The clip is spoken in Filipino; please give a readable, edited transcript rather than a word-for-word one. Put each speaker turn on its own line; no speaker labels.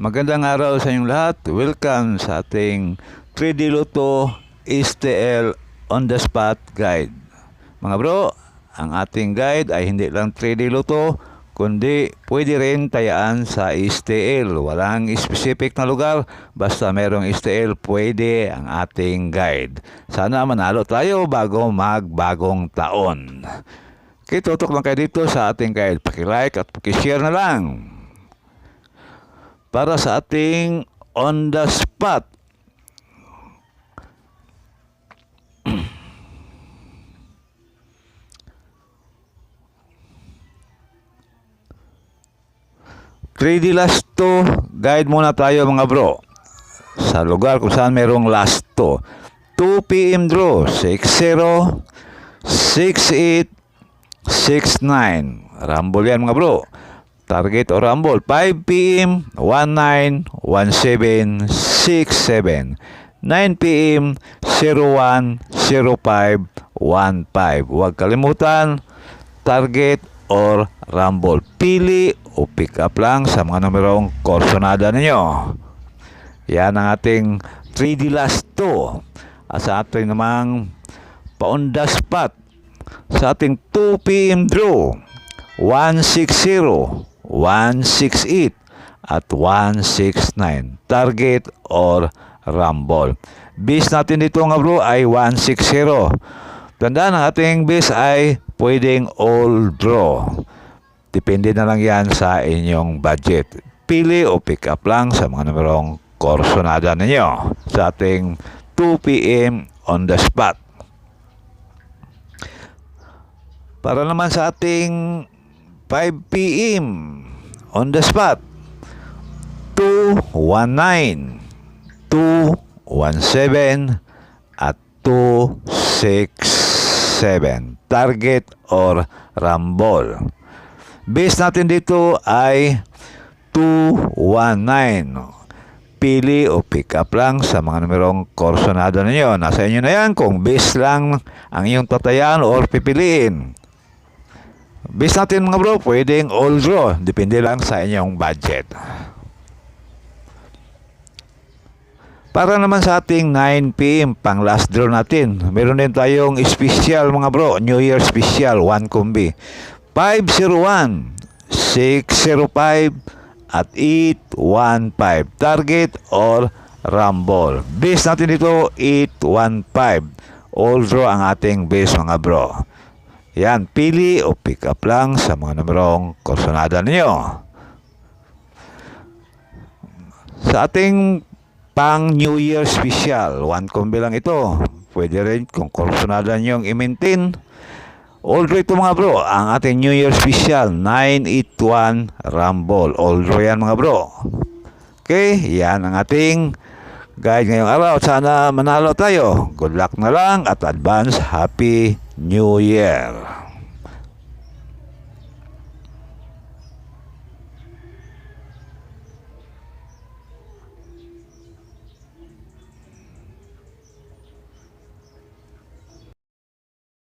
Magandang araw sa inyong lahat. Welcome sa ating 3D Lotto STL on the spot guide. Mga bro, ang ating guide ay hindi lang 3D Lotto, kundi pwede rin tayaan sa STL. Walang specific na lugar, basta merong STL, pwede ang ating guide. Sana manalo tayo bago magbagong taon. Okay, tutok lang kayo dito sa ating guide. Paki-like at paki-share na lang para sa ating on the spot. Ready last to guide muna tayo mga bro sa lugar kung saan merong last to. 2 PM draw 60 68 69 rumble yan mga bro. Target o rumble 5 PM 19 17 67 9 PM 01 05 15. Huwag kalimutan target or rumble. Pili o pick up lang sa mga numerong korsonada ninyo. Yan ang ating 3D last 2. At sa ating namang pa-on the spot sa ating 2 PM draw 160 168 at 169 target or rumble. Base natin dito nga bro ay 160. Tandaan ang ating base ay pwedeng all draw. Depende na lang yan sa inyong budget. Pili o pick up lang sa mga numerong korsonada ninyo sa ating 2 PM on the spot. Para naman sa ating 5 PM on the spot 219 217 at 267 target or rumble. Base natin dito ay 219. Pili o pick up lang sa mga numerong korsonada ninyo. Nasa inyo na yan kung base lang ang iyong tatayan or pipiliin. Base natin mga bro, pwedeng all draw. Depende lang sa inyong budget. Para naman sa ating 9 PM pang last draw natin, meron din tayong special mga bro, New Year special, 1 combi. 501, 605 at 815. Target or rumble. Base natin dito 815. All draw ang ating base mga bro. Yan, pili o pick up lang sa mga numerong korsonada niyo. Sa ating pang New Year special, 1 combi lang ito. Pwede rin kung korsonada niyo i-maintain. All draw ito mga bro. Ang ating New Year special, 981 rumble. All draw yan mga bro. Okay, yan ang ating guide ngayong araw. Sana manalo tayo. Good luck na lang at advance Happy New Year.